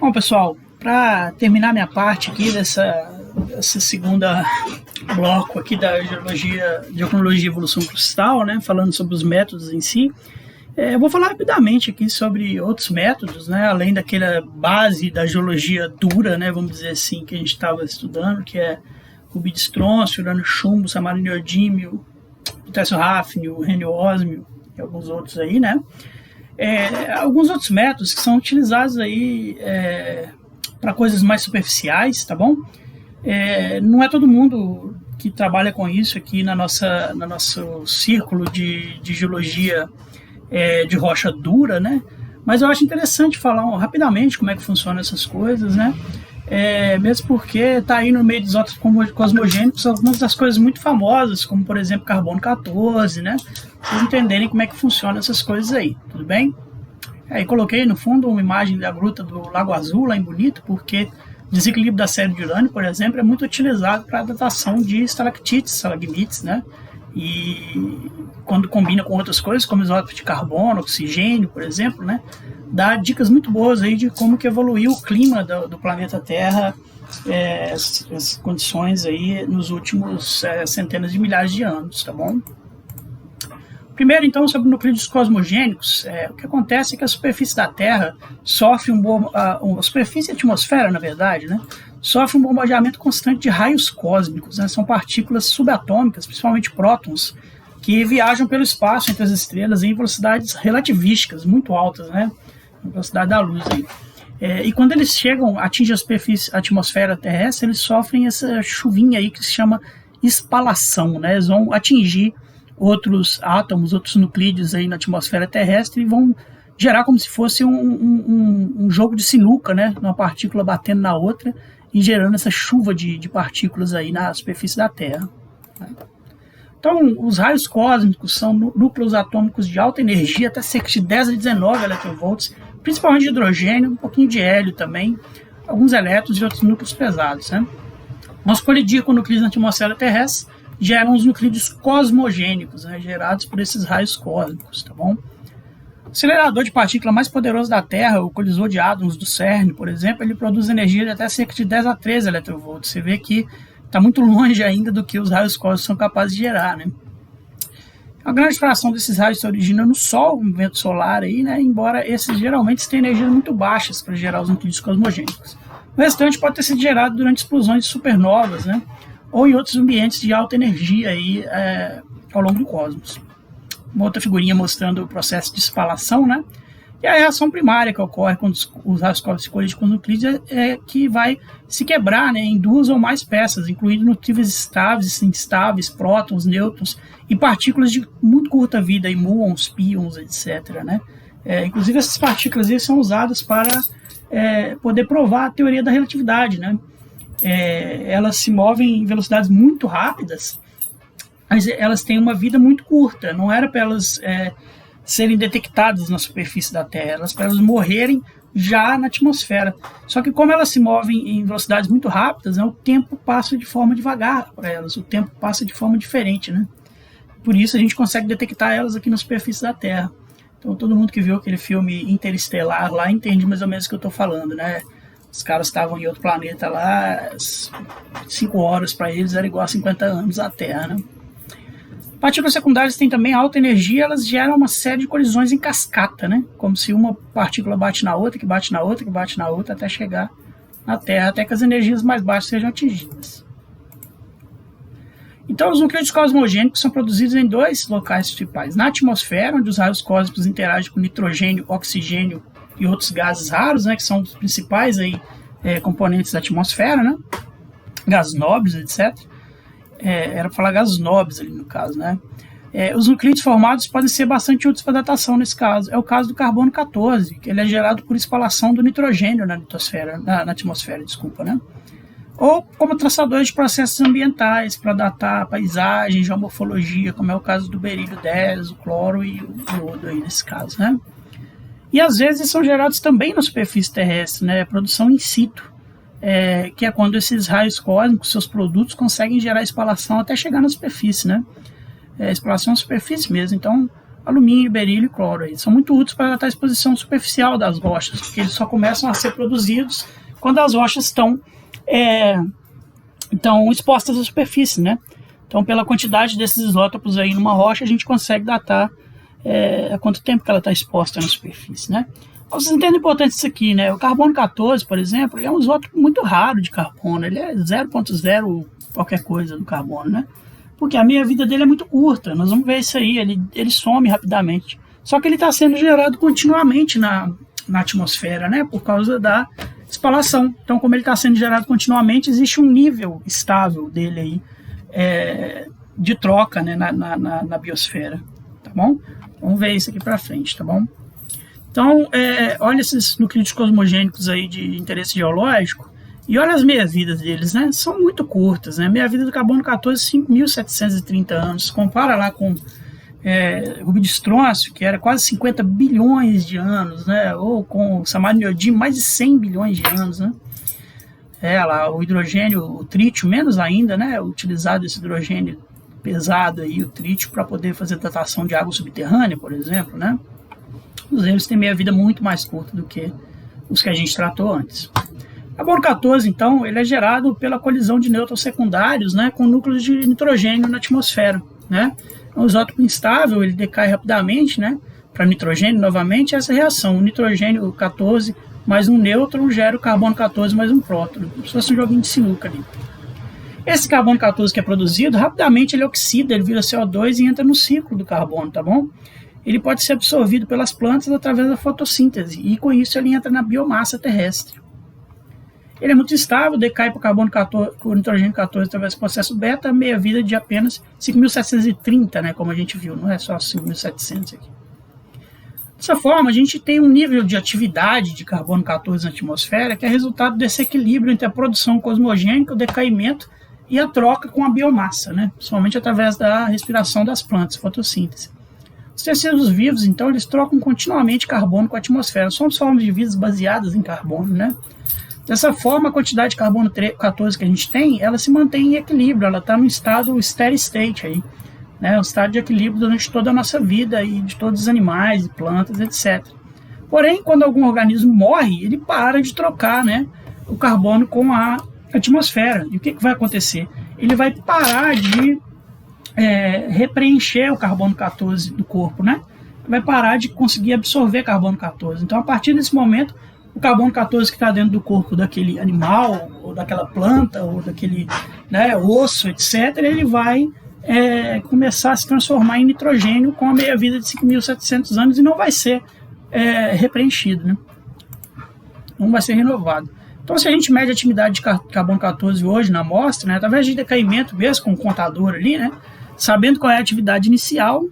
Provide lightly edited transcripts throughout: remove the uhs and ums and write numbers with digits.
Bom, pessoal, para terminar minha parte aqui dessa segunda bloco aqui da geologia, geocronologia e evolução cristal, né, falando sobre os métodos em si, eu vou falar rapidamente aqui sobre outros métodos, né, além daquela base da geologia dura, né, vamos dizer assim, que a gente estava estudando, que é rubi de estrôncio, urânio chumbo, samarino neodímio, potássio hafnio, rênio ósmio e alguns outros aí, né. Alguns outros métodos que são utilizados aí para coisas mais superficiais, tá bom? Não é todo mundo que trabalha com isso aqui no nosso círculo de geologia de rocha dura, né? Mas eu acho interessante falar rapidamente como é que funcionam essas coisas, né? Mesmo porque está aí no meio dos isótopos cosmogênicos algumas das coisas muito famosas, como por exemplo carbono 14, né? Vocês entenderem como é que funcionam essas coisas aí, tudo bem? Aí coloquei no fundo uma imagem da gruta do Lago Azul, lá em Bonito, porque o desequilíbrio da série de urânio, por exemplo, é muito utilizado para a datação de estalactites, estalagmites, né? E quando combina com outras coisas, como isótopos de carbono, oxigênio, por exemplo, né? Dá dicas muito boas aí de como que evoluiu o clima do planeta Terra, as condições aí nos últimos centenas de milhares de anos, tá bom? Primeiro, então, sobre nucleidos cosmogênicos, o que acontece é que a superfície da Terra sofre a superfície e a atmosfera, na verdade, né, sofre um bombardeamento constante de raios cósmicos, né, são partículas subatômicas, principalmente prótons, que viajam pelo espaço entre as estrelas em velocidades relativísticas muito altas, né, a velocidade da luz aí. E quando eles atingem a atmosfera terrestre, eles sofrem essa chuvinha aí que se chama espalação, né, eles vão atingir outros átomos, outros nuclídeos aí na atmosfera terrestre e vão gerar como se fosse um jogo de sinuca, né? Uma partícula batendo na outra e gerando essa chuva de partículas aí na superfície da Terra. Então, os raios cósmicos são núcleos atômicos de alta energia, até cerca de 10 a 19 eletronvolts, principalmente de hidrogênio, um pouquinho de hélio também, alguns elétrons e outros núcleos pesados, né? Nós colidir com nucleidos na atmosfera terrestre geram os nucleidos cosmogênicos, né, gerados por esses raios cósmicos, tá bom? O acelerador de partícula mais poderoso da Terra, o colisor de hadrons do CERN, por exemplo, ele produz energia de até cerca de 10 a 13 eletronvolts. Você vê que está muito longe ainda do que os raios cósmicos são capazes de gerar, né? A grande fração desses raios se origina no Sol, no vento solar, aí, né, embora esses geralmente tenham energias muito baixas para gerar os nucleidos cosmogênicos. O restante pode ter sido gerado durante explosões de supernovas, né, ou em outros ambientes de alta energia aí, ao longo do cosmos. Uma outra figurinha mostrando o processo de espalação, né? E a reação primária que ocorre quando os raios cósmicos se colidem com os nucleidos é que vai se quebrar, né, em duas ou mais peças, incluindo nucleidos estáveis, instáveis, prótons, nêutrons e partículas de muito curta vida, muons, pions, etc., né? Inclusive essas partículas aí são usadas para poder provar a teoria da relatividade, né? Elas se movem em velocidades muito rápidas, mas elas têm uma vida muito curta. Não era para elas serem detectadas na superfície da Terra, elas para elas morrerem já na atmosfera. Só que como elas se movem em velocidades muito rápidas, né, o tempo passa de forma devagar para elas, o tempo passa de forma diferente, né? Por isso a gente consegue detectar elas aqui na superfície da Terra. Então todo mundo que viu aquele filme Interestelar lá entende mais ou menos o que eu estou falando, né? Os caras estavam em outro planeta lá, 5 horas para eles era igual a 50 anos à Terra, né? Partículas secundárias têm também alta energia, elas geram uma série de colisões em cascata, né? Como se uma partícula bate na outra, que bate na outra, que bate na outra, até chegar na Terra, até que as energias mais baixas sejam atingidas. Então, os nucleidos cosmogênicos são produzidos em dois locais principais. Na atmosfera, onde os raios cósmicos interagem com nitrogênio, oxigênio e outros gases raros, né, que são os principais aí, componentes da atmosfera, né, gases nobres, etc. Era para falar gases nobres ali no caso, né. Os nucleidos formados podem ser bastante úteis para datação nesse caso. É o caso do carbono 14, que ele é gerado por espalação do nitrogênio na atmosfera, desculpa, né. Ou como traçadores de processos ambientais, para datar a paisagem, geomorfologia, como é o caso do berílio 10, o cloro e o iodo aí nesse caso, né. E às vezes são gerados também na superfície terrestre, né, produção in situ, que é quando esses raios cósmicos, seus produtos, conseguem gerar espalação até chegar na superfície, né, espalação na superfície mesmo. Então, alumínio, berílio e cloro. Eles são muito úteis para tratar a exposição superficial das rochas, porque eles só começam a ser produzidos quando as rochas estão expostas à superfície, né? Então, pela quantidade desses isótopos aí numa rocha, a gente consegue datar há quanto tempo que ela está exposta na superfície, né? Vocês entendem a importância disso aqui, né? O carbono 14, por exemplo, é um isótopo muito raro de carbono. Ele é 0,0 qualquer coisa do carbono, né? Porque a meia-vida dele é muito curta. Nós vamos ver isso aí, ele some rapidamente. Só que ele está sendo gerado continuamente na atmosfera, né? Por causa da espalação. Então, como ele está sendo gerado continuamente, existe um nível estável dele aí, de troca, né? na biosfera, tá bom? Vamos ver isso aqui para frente, tá bom? Então, olha esses nuclídeos cosmogênicos aí de interesse geológico e olha as meias-vidas deles, né? São muito curtas, né? Meia-vida do carbono 14, 5.730 anos. Compara lá com rubídio estrôncio, que era quase 50 bilhões de anos, né? Ou com samarium neodímio, mais de 100 bilhões de anos, né? Lá, o hidrogênio, o trítio, menos ainda, né? Utilizado esse hidrogênio pesado aí, o trítio, para poder fazer datação de água subterrânea, por exemplo, né? Eles têm meia-vida muito mais curta do que os que a gente tratou antes. O carbono 14, então, ele é gerado pela colisão de nêutrons secundários, né, com núcleos de nitrogênio na atmosfera, né? É um isótopo instável, ele decai rapidamente, né, para nitrogênio novamente. Essa reação, o nitrogênio 14 mais um nêutron gera o carbono 14 mais um próton, como se fosse um joguinho de sinuca ali. Esse carbono 14 que é produzido, rapidamente ele oxida, ele vira CO2 e entra no ciclo do carbono, tá bom? Ele pode ser absorvido pelas plantas através da fotossíntese e com isso ele entra na biomassa terrestre. Ele é muito estável, decai para o carbono 14, o nitrogênio 14 através do processo beta, meia-vida de apenas 5.730, né, como a gente viu, não é só 5.700 aqui. Dessa forma, a gente tem um nível de atividade de carbono 14 na atmosfera que é resultado desse equilíbrio entre a produção cosmogênica, o decaimento e a troca com a biomassa, né, principalmente através da respiração das plantas, fotossíntese. Os tecidos vivos, então, eles trocam continuamente carbono com a atmosfera. São formas de vida baseadas em carbono, né? Dessa forma, a quantidade de carbono 14 que a gente tem, ela se mantém em equilíbrio, ela está no estado steady state aí, né? Um estado de equilíbrio durante toda a nossa vida e de todos os animais, plantas, etc. Porém, quando algum organismo morre, ele para de trocar, né, o carbono com a atmosfera. E o que vai acontecer? Ele vai parar de repreencher o carbono 14 do corpo, né? Vai parar de conseguir absorver carbono 14. Então, a partir desse momento, o carbono 14 que está dentro do corpo daquele animal, ou daquela planta, ou daquele, né, osso, etc., ele vai começar a se transformar em nitrogênio com a meia-vida de 5.700 anos e não vai ser repreenchido, né? Não vai ser renovado. Então, se a gente mede a atividade de carbono 14 hoje na amostra, né, através de decaimento mesmo, com o contador ali, né, sabendo qual é a atividade inicial,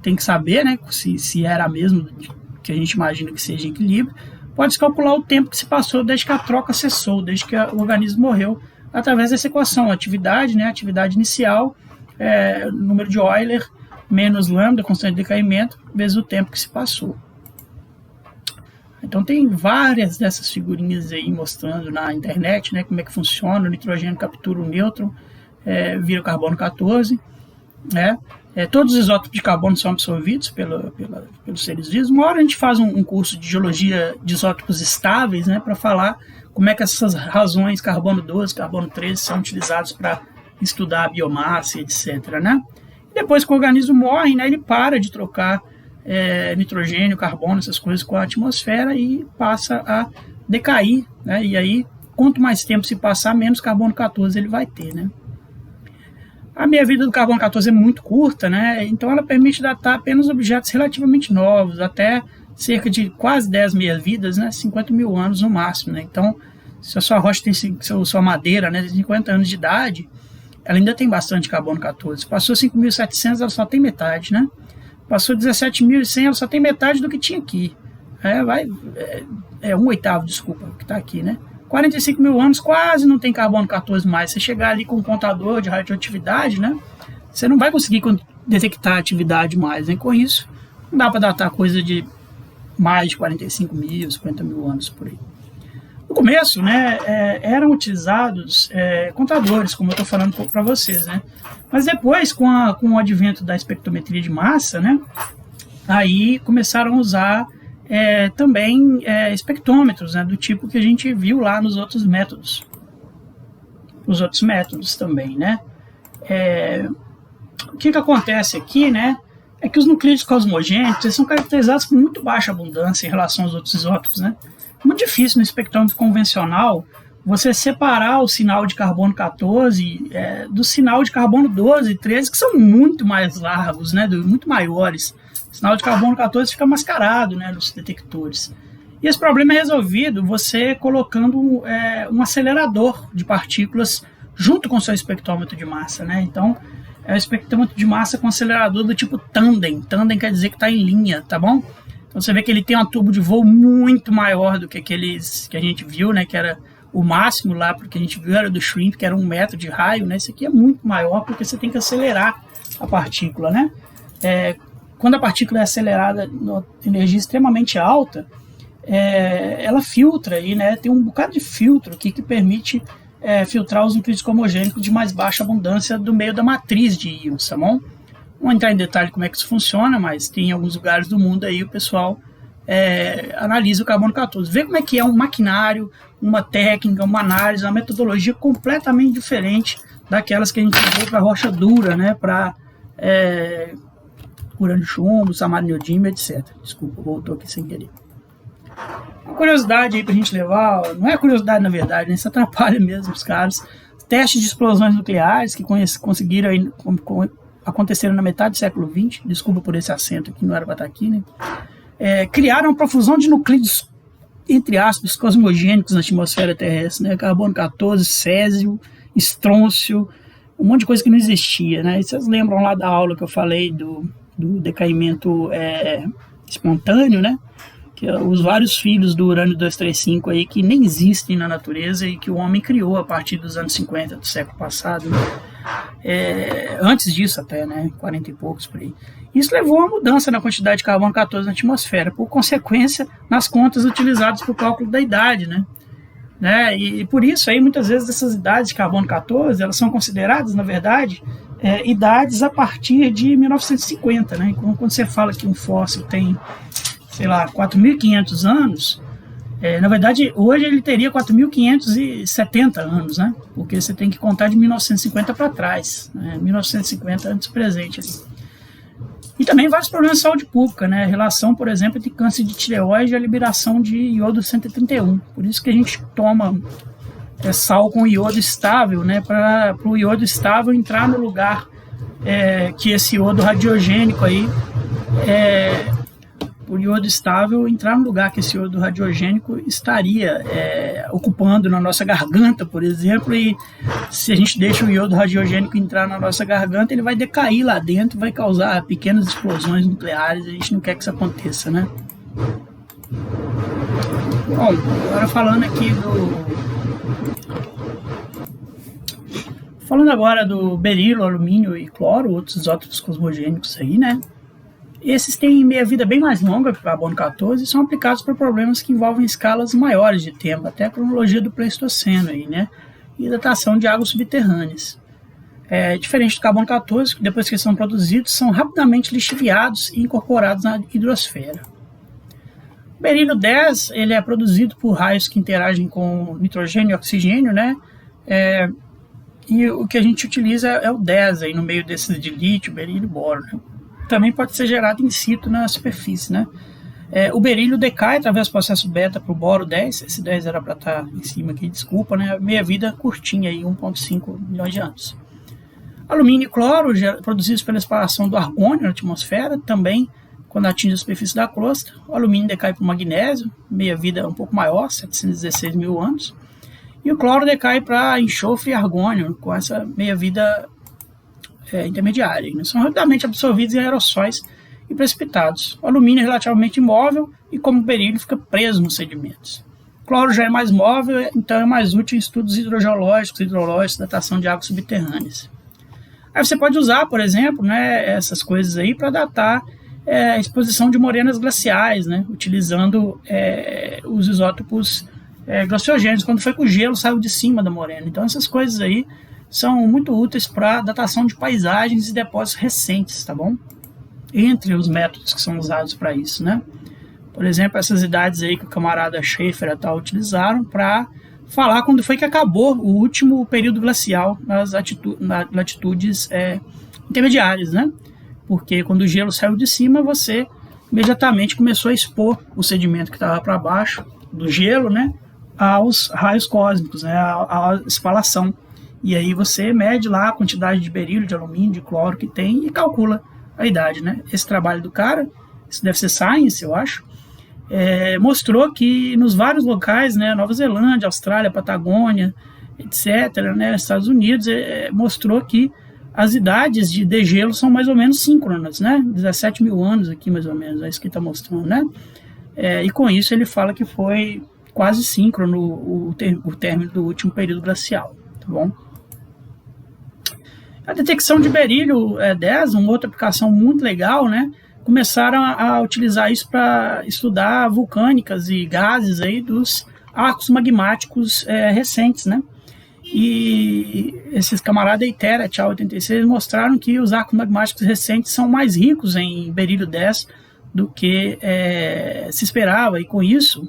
tem que saber, né, se era a mesma que a gente imagina que seja em equilíbrio, pode-se calcular o tempo que se passou desde que a troca cessou, desde que o organismo morreu, através dessa equação, atividade, né, atividade inicial, número de Euler, menos lambda, constante de decaimento, vezes o tempo que se passou. Então tem várias dessas figurinhas aí mostrando na internet, né, como é que funciona, o nitrogênio captura o nêutron, vira o carbono 14, né? Todos os isótopos de carbono são absorvidos pelos seres vivos. Uma hora a gente faz um curso de geologia de isótopos estáveis, né, para falar como é que essas razões carbono 12, carbono 13 são utilizados para estudar a biomassa, etc., né? E depois que o organismo morre, né, ele para de trocar nitrogênio, carbono, essas coisas com a atmosfera e passa a decair, né? E aí, quanto mais tempo se passar, menos carbono 14 ele vai ter, né? A meia-vida do carbono 14 é muito curta, né? Então ela permite datar apenas objetos relativamente novos, até cerca de quase 10 meia-vidas, né? 50 mil anos no máximo, né? Então, se a sua rocha tem sua madeira, né, de 50 anos de idade, ela ainda tem bastante carbono 14. Passou 5.700, ela só tem metade, né? Passou 17.100, ela só tem metade do que tinha aqui. Um oitavo, desculpa, que está aqui, né? 45 mil anos quase não tem carbono 14 mais. Você chegar ali com um contador de radioatividade, né? Você não vai conseguir detectar a atividade mais, né? Com isso, não dá para datar coisa de mais de 45 mil, 50 mil anos por aí. No começo, né, eram utilizados contadores, como eu estou falando para vocês, né? Mas depois, com o advento da espectrometria de massa, né, aí começaram a usar também espectrômetros, né, do tipo que a gente viu lá nos outros métodos. Os outros métodos também, né? O que acontece aqui, né, é que os nucleídos cosmogênicos eles são caracterizados por muito baixa abundância em relação aos outros isótopos, né? É muito difícil no espectrômetro convencional você separar o sinal de carbono 14 do sinal de carbono 12 e 13, que são muito mais largos, né, muito maiores. O sinal de carbono 14 fica mascarado, né, nos detectores. E esse problema é resolvido você colocando um acelerador de partículas junto com o seu espectrômetro de massa, né? Então, é o espectrômetro de massa com acelerador do tipo tandem. Tandem quer dizer que está em linha, tá bom? Então você vê que ele tem uma tubo de voo muito maior do que aqueles que a gente viu, né? Que era o máximo lá, porque a gente viu era do Shrimp, que era 1 metro de raio, né? Esse aqui é muito maior porque você tem que acelerar a partícula, né? Quando a partícula é acelerada numa energia extremamente alta, ela filtra aí, né? Tem um bocado de filtro aqui que permite filtrar os nucleídos homogênicos de mais baixa abundância do meio da matriz de íons, tá bom? Não vou entrar em detalhe como é que isso funciona, mas tem em alguns lugares do mundo aí o pessoal analisa o carbono 14. Vê como é que é um maquinário, uma técnica, uma análise, uma metodologia completamente diferente daquelas que a gente usou para rocha dura, né? Para urânio chumbo, samarium neodímio, etc. Desculpa, voltou aqui sem querer. Uma curiosidade aí pra gente levar, não é curiosidade na verdade, né? Isso atrapalha mesmo os caras. Testes de explosões nucleares que conseguiram aí, aconteceram na metade do século XX, desculpa por esse acento aqui, não era para estar aqui, né? Criaram uma profusão de nucleidos, entre aspas, cosmogênicos na atmosfera terrestre, né? Carbono 14, césio, estrôncio, um monte de coisa que não existia, né? E vocês lembram lá da aula que eu falei do decaimento espontâneo, né? Que os vários filhos do urânio 235 aí que nem existem na natureza e que o homem criou a partir dos anos 50 do século passado, né? Antes disso até, né, 40 e poucos por aí. Isso levou a uma mudança na quantidade de carbono 14 na atmosfera, por consequência nas contas utilizadas para o cálculo da idade, né? E por isso aí muitas vezes essas idades de carbono 14 elas são consideradas, na verdade, idades a partir de 1950, né? Quando você fala que um fóssil tem, sei lá, 4.500 anos, na verdade, hoje ele teria 4.570 anos, né? Porque você tem que contar de 1950 para trás, né? 1950 antes presente. E também vários problemas de saúde pública, né? A relação, por exemplo, entre câncer de tireoide e a liberação de iodo 131. Por isso que a gente toma sal com iodo estável, né? Para o iodo estável entrar no lugar que esse iodo radiogênico aí o iodo estável entrar no lugar que esse iodo radiogênico estaria ocupando na nossa garganta, por exemplo, e se a gente deixa o iodo radiogênico entrar na nossa garganta, ele vai decair lá dentro, vai causar pequenas explosões nucleares, a gente não quer que isso aconteça, né? Bom, agora falando agora do berilo, alumínio e cloro, outros isótopos cosmogênicos aí, né? Esses têm meia-vida bem mais longa que o carbono 14 e são aplicados para problemas que envolvem escalas maiores de tempo, até a cronologia do Pleistoceno aí, né? E datação de águas subterrâneas. Diferente do carbono 14, que depois que eles são produzidos, são rapidamente lixiviados e incorporados na hidrosfera. O berilo 10 ele é produzido por raios que interagem com nitrogênio e oxigênio, né? E o que a gente utiliza é o 10 aí no meio desses de lítio, berilo e boro, né? Também pode ser gerado in situ na superfície, né? O berílio decai através do processo beta para o boro 10, esse 10 era para estar em cima aqui, desculpa, né? Meia-vida curtinha, aí, 1,5 milhões de anos. Alumínio e cloro, produzidos pela espalhação do argônio na atmosfera, também quando atinge a superfície da crosta. O alumínio decai para o magnésio, meia-vida um pouco maior, 716 mil anos. E o cloro decai para enxofre e argônio, com essa meia-vida intermediária, né? São rapidamente absorvidos em aerossóis e precipitados. O alumínio é relativamente imóvel e, como o berílio, fica preso nos sedimentos. O cloro já é mais móvel, então é mais útil em estudos hidrogeológicos, hidrológicos, datação de águas subterrâneas. Aí você pode usar, por exemplo, né, essas coisas aí para datar a exposição de morenas glaciais, né, utilizando os isótopos glaciogênicos, quando foi que o gelo saiu de cima da morena. Então essas coisas aí são muito úteis para datação de paisagens e depósitos recentes, tá bom? entre os métodos que são usados para isso, né? Por exemplo, essas idades aí que o camarada Schaefer e tal utilizaram para falar quando foi que acabou o último período glacial nas latitudes intermediárias, né? Porque quando o gelo saiu de cima, você imediatamente começou a expor o sedimento que estava para baixo do gelo, né, aos raios cósmicos, né, à espalação. E aí você mede lá a quantidade de berílio, de alumínio, de cloro que tem e calcula a idade, né? Esse trabalho do cara, isso deve ser Science, eu acho, mostrou que nos vários locais, né, Nova Zelândia, Austrália, Patagônia, etc., né, Estados Unidos, mostrou que as idades de degelo são mais ou menos síncronas, né? 17 mil anos aqui, mais ou menos, é isso que está mostrando, né? E com isso ele fala que foi quase síncrono o término do último período glacial, tá bom? A detecção de berílio 10, uma outra aplicação muito legal, né? Começaram a utilizar isso para estudar vulcânicas e gases aí dos arcos magmáticos recentes, né? E esses camaradas Itera, Tchau 86, mostraram que os arcos magmáticos recentes são mais ricos em berílio 10 do que se esperava, e com isso,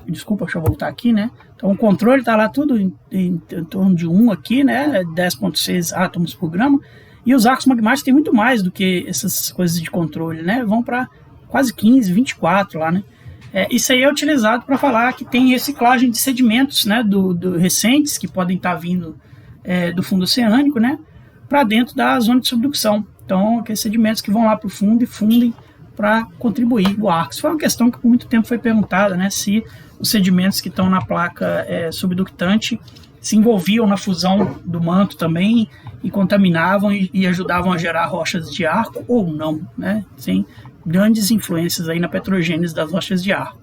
desculpa, deixa eu voltar aqui, né? Então o controle está lá tudo em torno de 1 aqui, né? 10,6 átomos por grama, e os arcos magmáticos têm muito mais do que essas coisas de controle, né? Vão para quase 15, 24 lá, né? Isso aí é utilizado para falar que tem reciclagem de sedimentos, né, recentes, que podem estar vindo do fundo oceânico, né, para dentro da zona de subducção. Então, aqueles sedimentos que vão lá para o fundo e fundem para contribuir o arco. Isso foi uma questão que por muito tempo foi perguntada, né, se os sedimentos que estão na placa subductante se envolviam na fusão do manto também e contaminavam e ajudavam a gerar rochas de arco ou não, né, sem grandes influências aí na petrogênese das rochas de arco.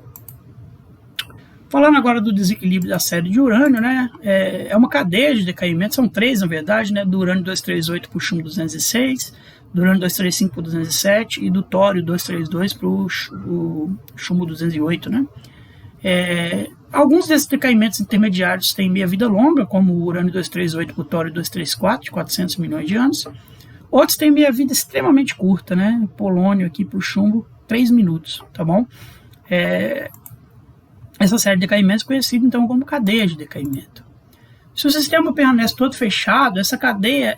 Falando agora do desequilíbrio da série de urânio, né, é uma cadeia de decaimento, são 3 na verdade, né, do urânio 238 para o chumbo 206, do urânio 235 para o 207 e do tório 232 para o chumbo 208, né. Alguns desses decaimentos intermediários têm meia-vida longa, como o urânio 238 para o tório 234, de 400 milhões de anos. Outros têm meia-vida extremamente curta, né? Polônio aqui para o chumbo, 3 minutos, tá bom? Essa série de decaimentos é conhecida então como cadeia de decaimento. Se o sistema permanece todo fechado, essa cadeia,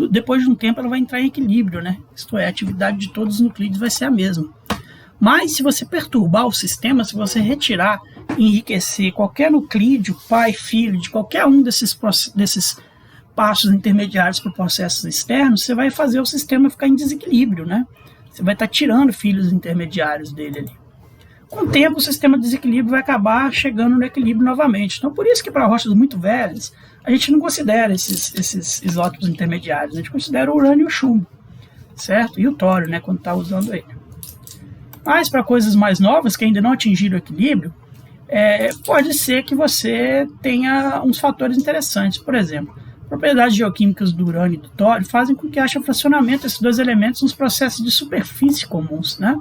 depois de um tempo, ela vai entrar em equilíbrio, né? Isto é, a atividade de todos os nucleidos vai ser a mesma. Mas se você perturbar o sistema, se você retirar e enriquecer qualquer nuclídeo, pai, filho, de qualquer um desses passos intermediários para processos externos, você vai fazer o sistema ficar em desequilíbrio, né? Você vai estar tirando filhos intermediários dele ali. Com o tempo, o sistema de desequilíbrio vai acabar chegando no equilíbrio novamente. Então, por isso que para rochas muito velhas, a gente não considera esses isótopos intermediários, a gente considera o urânio e o chumbo, certo? E o tório, né, quando está usando ele. Mas para coisas mais novas, que ainda não atingiram o equilíbrio, pode ser que você tenha uns fatores interessantes. Por exemplo, propriedades geoquímicas do urânio e do tório fazem com que haja fracionamento desses dois elementos nos processos de superfície comuns, né?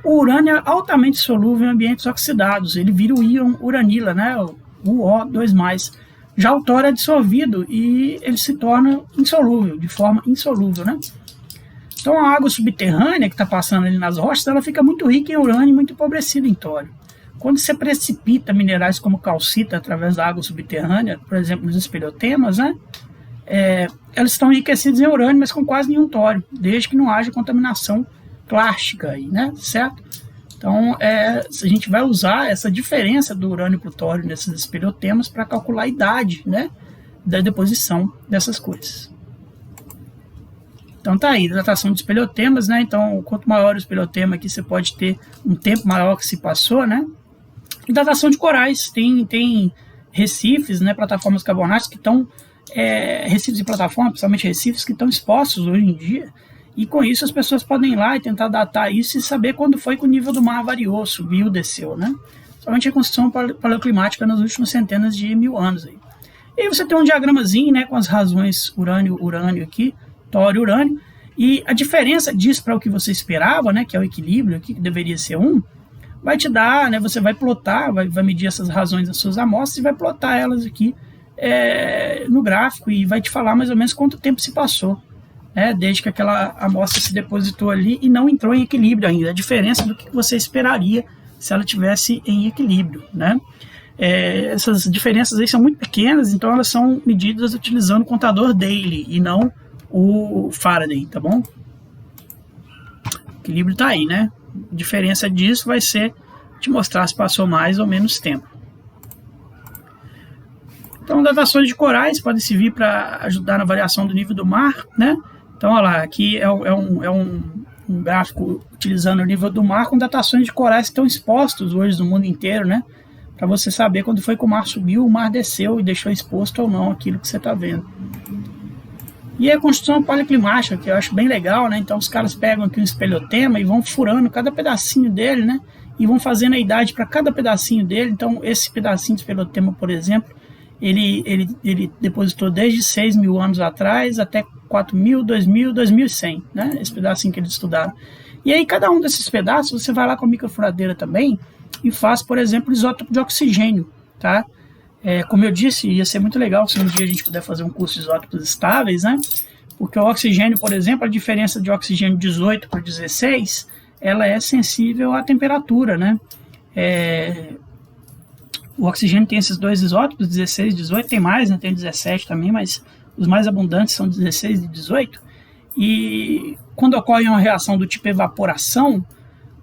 O urânio é altamente solúvel em ambientes oxidados, ele vira o íon uranila, né? O O2+. Já o tório é dissolvido e ele se torna insolúvel, de forma insolúvel, né? Então a água subterrânea que está passando ali nas rochas, ela fica muito rica em urânio e muito empobrecida em tório. Quando você precipita minerais como calcita através da água subterrânea, por exemplo, nos espeleotemas, né? Elas estão enriquecidas em urânio, mas com quase nenhum tório, desde que não haja contaminação clástica aí, né? Certo? Então, a gente vai usar essa diferença do urânio para o tório nesses espeleotemas para calcular a idade, né, da deposição dessas coisas. Então tá aí, datação de espeleotemas, né? Então, quanto maior o espeleotema aqui, você pode ter um tempo maior que se passou, né? E datação de corais, tem recifes, né, plataformas carbonáticas que estão, recifes e plataformas, principalmente recifes, que estão expostos hoje em dia. E com isso as pessoas podem ir lá e tentar datar isso e saber quando foi que o nível do mar variou, subiu, desceu, né? Somente a reconstrução paleoclimática nas últimas centenas de mil anos. Aí. E aí você tem um diagramazinho, né, com as razões urânio aqui, tório, urânio, e a diferença disso para o que você esperava, né, que é o equilíbrio aqui, que deveria ser 1, vai te dar, né, você vai plotar, vai medir essas razões das suas amostras e vai plotar elas aqui no gráfico e vai te falar mais ou menos quanto tempo se passou né, desde que aquela amostra se depositou ali e não entrou em equilíbrio ainda. A diferença do que você esperaria se ela tivesse em equilíbrio, né? Essas diferenças aí são muito pequenas, então elas são medidas utilizando o contador Daly e não o Faraday, tá bom? O equilíbrio tá aí, né? A diferença disso vai ser te mostrar se passou mais ou menos tempo. Então, datações de corais podem servir para ajudar na variação do nível do mar, né? Então, olha lá, aqui é um gráfico utilizando o nível do mar com datações de corais que estão expostos hoje no mundo inteiro, né? Para você saber quando foi que o mar subiu, o mar desceu e deixou exposto ou não aquilo que você está vendo. E a construção policlimática, que eu acho bem legal, né? Então, os caras pegam aqui um espelhotema e vão furando cada pedacinho dele, né? E vão fazendo a idade para cada pedacinho dele. Então, esse pedacinho de espelhotema, por exemplo, ele depositou desde 6 mil anos atrás até 4.000, 2.000, 2.100, né? Esse pedacinho que eles estudaram. E aí, cada um desses pedaços, você vai lá com a microfuradeira também e faz, por exemplo, isótopo de oxigênio, tá? Como eu disse, ia ser muito legal se um dia a gente puder fazer um curso de isótopos estáveis, né? Porque o oxigênio, por exemplo, a diferença de oxigênio 18 para 16, ela é sensível à temperatura, né? O oxigênio tem esses dois isótopos, 16 e 18, tem mais, né? Tem 17 também, mas os mais abundantes são 16 e 18. E quando ocorre uma reação do tipo evaporação,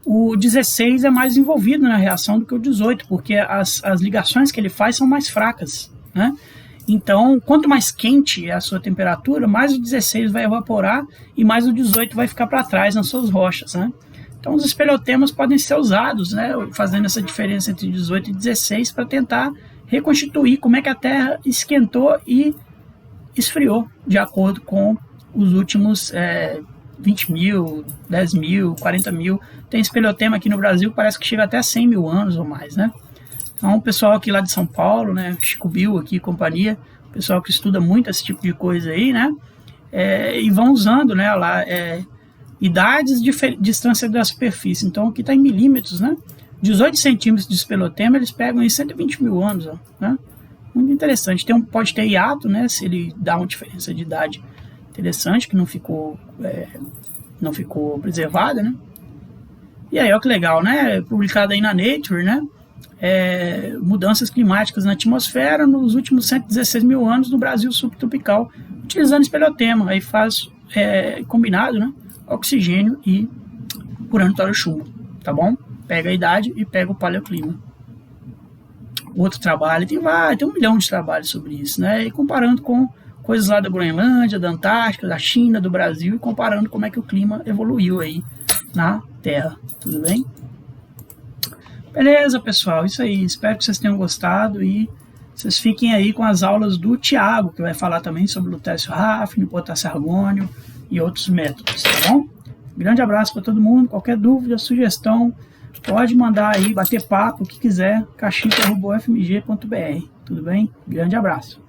o 16 é mais envolvido na reação do que o 18, porque as ligações que ele faz são mais fracas, né? Então, quanto mais quente é a sua temperatura, mais o 16 vai evaporar e mais o 18 vai ficar para trás nas suas rochas, né? Então, os espelhotemas podem ser usados, né, fazendo essa diferença entre 18 e 16 para tentar reconstituir como é que a Terra esquentou e esfriou, de acordo com os últimos 20 mil, 10 mil, 40 mil. Tem espelhotema aqui no Brasil que parece que chega até 100 mil anos ou mais, né? Então, o pessoal aqui lá de São Paulo, né, Chico Bill aqui e companhia, o pessoal que estuda muito esse tipo de coisa aí, né, e vão usando, né, lá, idades de distância da superfície. Então, aqui está em milímetros, né? 18 centímetros de espelhotema, eles pegam em 120 mil anos, ó, né? Muito interessante. Pode ter hiato, né? Se ele dá uma diferença de idade interessante, que não ficou preservada, né? E aí, olha que legal, né? Publicado aí na Nature, né? Mudanças climáticas na atmosfera nos últimos 116 mil anos no Brasil subtropical, utilizando espelhotema. Aí faz combinado, né? Oxigênio e urânio chumbo, tá bom? Pega a idade e pega o paleoclima. Outro trabalho, tem 1 milhão de trabalhos sobre isso, né? E comparando com coisas lá da Groenlândia, da Antártica, da China, do Brasil, e comparando como é que o clima evoluiu aí na Terra, tudo bem? Beleza, pessoal, isso aí. Espero que vocês tenham gostado e vocês fiquem aí com as aulas do Thiago, que vai falar também sobre lutécio hafnium, potássio argônio e outros métodos, tá bom? Grande abraço para todo mundo. Qualquer dúvida, sugestão, pode mandar aí, bater papo, o que quiser, cachica@ufmg.br, tudo bem? Grande abraço.